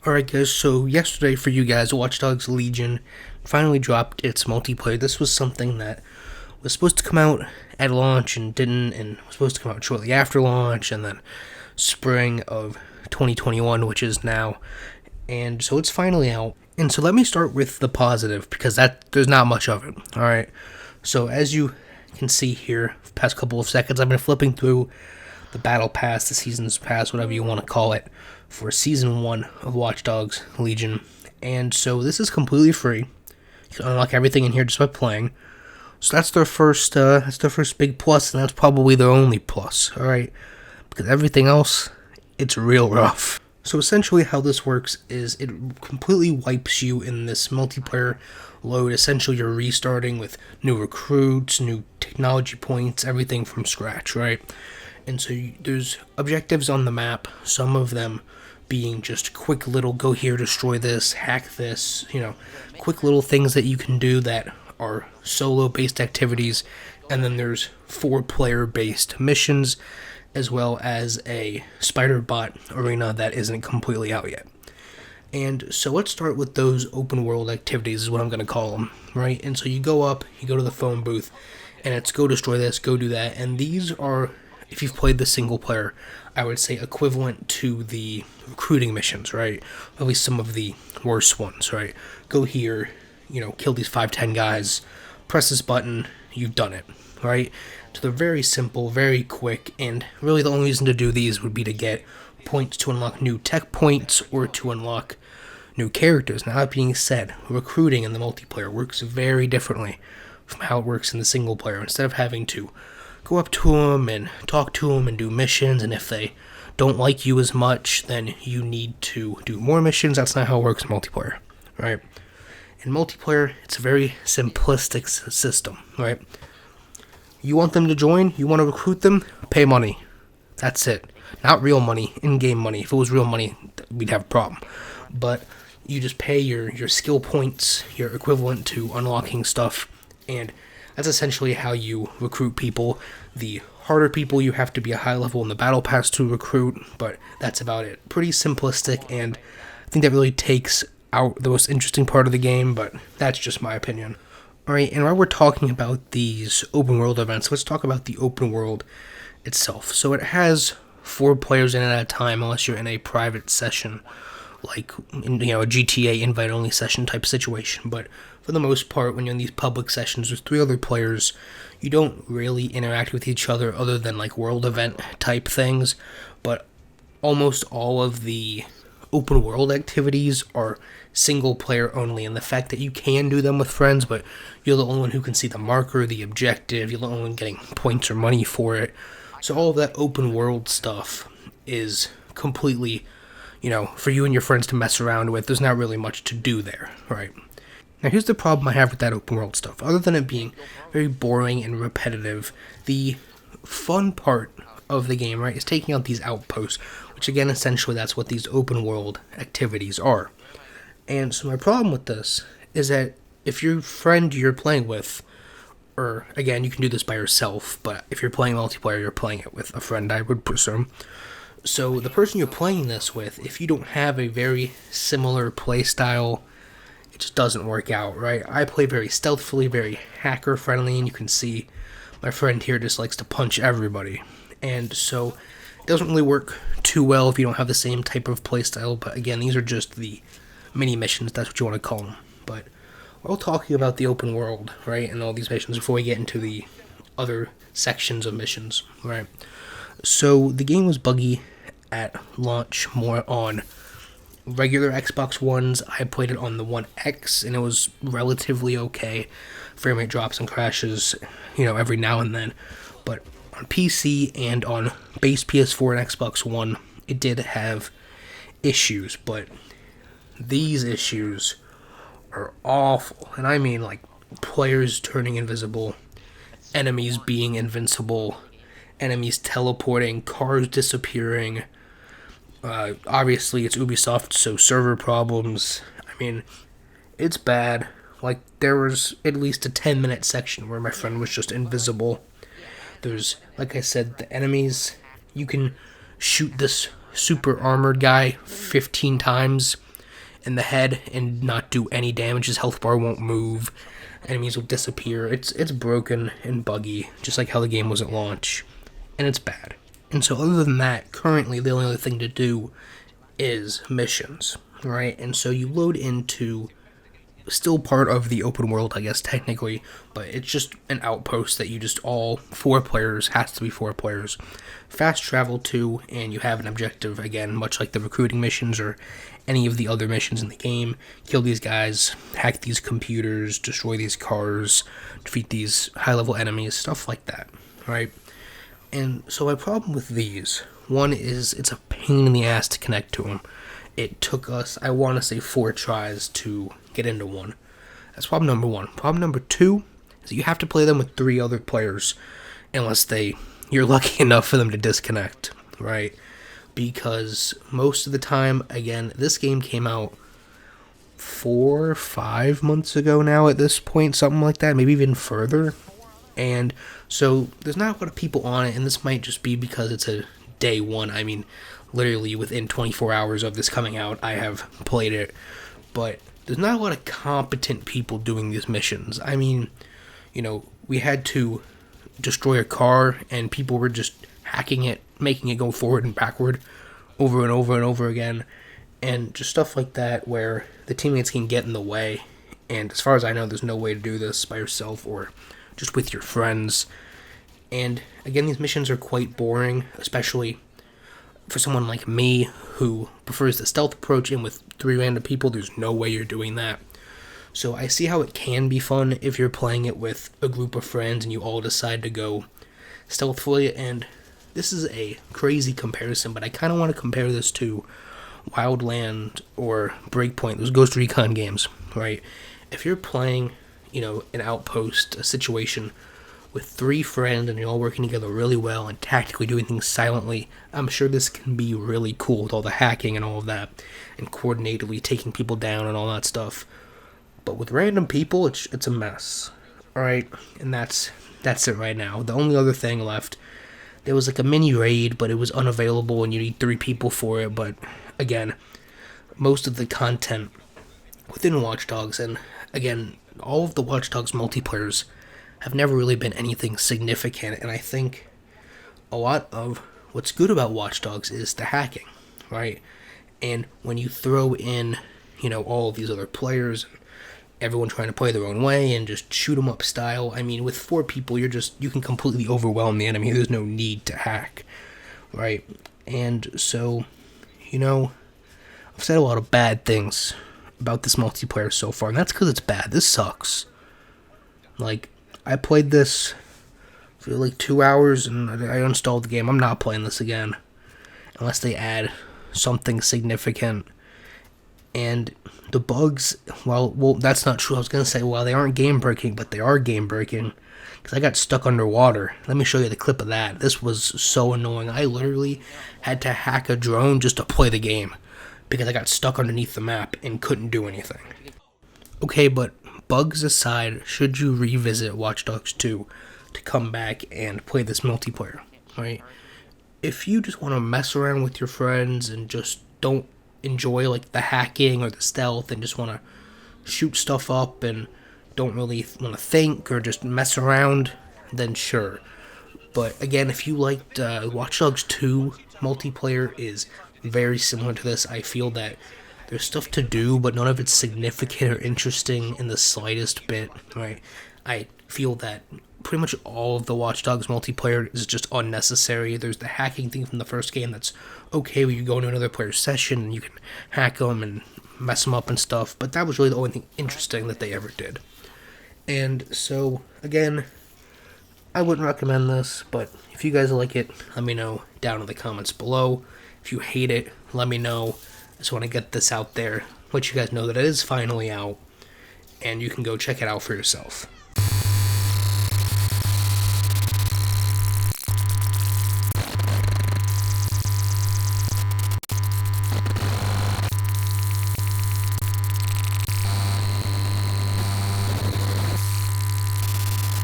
Alright guys, so yesterday for you guys, Watch Dogs Legion finally dropped its multiplayer. This was something that was supposed to come out at launch and didn't, and was supposed to come out shortly after launch, and then spring of 2021, which is now. And so it's finally out. And so let me start with the positive, because there's not much of it. Alright, so as you can see here, the past couple of seconds, I've been flipping through the Battle Pass, the Season's Pass, whatever you want to call it, for Season 1 of Watch Dogs Legion. And so this is completely free. You can unlock everything in here just by playing. So that's their first big plus, and that's probably their only plus, alright? Because everything else, it's real rough. So essentially how this works is it completely wipes you in this multiplayer load. Essentially you're restarting with new recruits, new technology points, everything from scratch, right? And so there's objectives on the map, some of them being just quick little go here, destroy this, hack this, quick little things that you can do that are solo-based activities. And then there's 4-player based missions, as well as a spider bot arena that isn't completely out yet. And so let's start with those open world activities, is what I'm going to call them, right? And so you go up, you go to the phone booth, and it's go destroy this, go do that. And these are, if you've played the single player, I would say equivalent to the recruiting missions, right? At least some of the worst ones, right? Go here, kill these 5-10 guys, press this button, you've done it, right? So they're very simple, very quick, and really the only reason to do these would be to get points to unlock new tech points or to unlock new characters. Now that being said, recruiting in the multiplayer works very differently from how it works in the single player. Instead of having to go up to them and talk to them and do missions, and if they don't like you as much, then you need to do more missions. That's not how it works in multiplayer, right? In multiplayer, it's a very simplistic system, right? You want them to join, you want to recruit them, pay money. That's it. Not real money, in-game money. If it was real money, we'd have a problem. But you just pay your skill points, your equivalent to unlocking stuff, and that's essentially how you recruit people. The harder people, you have to be a high level in the battle pass to recruit, but that's about it. Pretty simplistic, and I think that really takes out the most interesting part of the game, but that's just my opinion. Alright, and while we're talking about these open world events, let's talk about the open world itself. So it has 4 players in it at a time, unless you're in a private session, like a GTA invite-only session type situation. But for the most part, when you're in these public sessions with 3 other players, you don't really interact with each other than like world event type things. But almost all of the open world activities are single player only, and the fact that you can do them with friends, but you're the only one who can see the marker, the objective, you're the only one getting points or money for it. So all of that open world stuff is completely, for you and your friends to mess around with. There's not really much to do there, right? Now here's the problem I have with that open world stuff. Other than it being very boring and repetitive, the fun part of the game, right, is taking out these outposts, which again, essentially that's what these open world activities are. And so my problem with this is that if your friend you're playing with, or again, you can do this by yourself, but if you're playing multiplayer, you're playing it with a friend, I would presume. So the person you're playing this with, if you don't have a very similar play style, it just doesn't work out, right? I play very stealthily, very hacker friendly, and you can see my friend here just likes to punch everybody. And so it doesn't really work too well if you don't have the same type of play style, but again, these are just the mini missions, that's what you want to call them. But we're all talking about the open world, right, and all these missions before we get into the other sections of missions, right? So the game was buggy at launch more on regular Xbox Ones. I played it on the One X, and it was relatively okay. Frame rate drops and crashes, every now and then. But on PC and on base PS4 and Xbox One, it did have issues, but these issues are awful. And I mean, like, players turning invisible, enemies being invincible, enemies teleporting, cars disappearing. Obviously, it's Ubisoft, so server problems. I mean, it's bad. Like, there was at least a 10-minute section where my friend was just invisible. There's, like I said, the enemies. You can shoot this super armored guy 15 times, in the head and not do any damage. His health bar won't move. Enemies will disappear. It's broken and buggy, just like how the game was at launch, and it's bad. And so other than that, currently the only other thing to do is missions, right? And so you load into still part of the open world, I guess, technically, but it's just an outpost that you just all 4 players, has to be 4 players, fast travel to, and you have an objective, again, much like the recruiting missions or any of the other missions in the game. Kill these guys, hack these computers, destroy these cars, defeat these high-level enemies, stuff like that, right? And so my problem with these, one is it's a pain in the ass to connect to them. It took us, I want to say, 4 tries to get into one. That's problem number 1. Problem number 2 is that you have to play them with 3 other players unless you're lucky enough for them to disconnect, right? Because most of the time, again, this game came out 4 or 5 months ago now at this point, something like that, maybe even further. And so there's not a lot of people on it, and this might just be because it's a day one. I mean, literally within 24 hours of this coming out, I have played it. But there's not a lot of competent people doing these missions. I mean, we had to destroy a car, and people were just hacking it, making it go forward and backward over and over and over again. And just stuff like that where the teammates can get in the way. And as far as I know, there's no way to do this by yourself or just with your friends. And again, these missions are quite boring, especially for someone like me who prefers the stealth approach, and with 3 random people, there's no way you're doing that. So I see how it can be fun if you're playing it with a group of friends and you all decide to go stealthfully. And this is a crazy comparison, but I kind of want to compare this to Wildland or Breakpoint, those Ghost Recon games, right? If you're playing, an outpost, a situation with 3 friends and you're all working together really well and tactically doing things silently, I'm sure this can be really cool with all the hacking and all of that, and coordinatedly taking people down and all that stuff. But with random people, it's a mess. Alright, and that's it right now. The only other thing left, there was like a mini raid, but it was unavailable and you need 3 people for it. But again, most of the content within Watch Dogs, and again, all of the Watch Dogs multiplayers have never really been anything significant, and I think a lot of what's good about Watch Dogs is the hacking, right? And when you throw in, all of these other players, everyone trying to play their own way and just shoot 'em up style, I mean, with 4 people, you can completely overwhelm the enemy. There's no need to hack, right? And so, I've said a lot of bad things about this multiplayer so far, and that's because it's bad. This sucks. Like, I played this for like 2 hours and I uninstalled the game. I'm not playing this again unless they add something significant. And the bugs, well, that's not true. I was going to say, well, they aren't game breaking, but they are game breaking because I got stuck underwater. Let me show you the clip of that. This was so annoying. I literally had to hack a drone just to play the game because I got stuck underneath the map and couldn't do anything. Okay, but bugs aside, should you revisit Watch Dogs 2 to come back and play this multiplayer, right? If you just want to mess around with your friends and just don't enjoy like the hacking or the stealth and just want to shoot stuff up and don't really want to think or just mess around, then sure. But again, if you liked Watch Dogs 2, multiplayer is very similar to this. I feel that there's stuff to do, but none of it's significant or interesting in the slightest bit, right? I feel that pretty much all of the Watch Dogs multiplayer is just unnecessary. There's the hacking thing from the first game that's okay, where you go into another player's session and you can hack them and mess them up and stuff, but that was really the only thing interesting that they ever did. And so, again, I wouldn't recommend this, but if you guys like it, let me know down in the comments below. If you hate it, let me know. I just want to get this out there, let you guys know that it is finally out, and you can go check it out for yourself.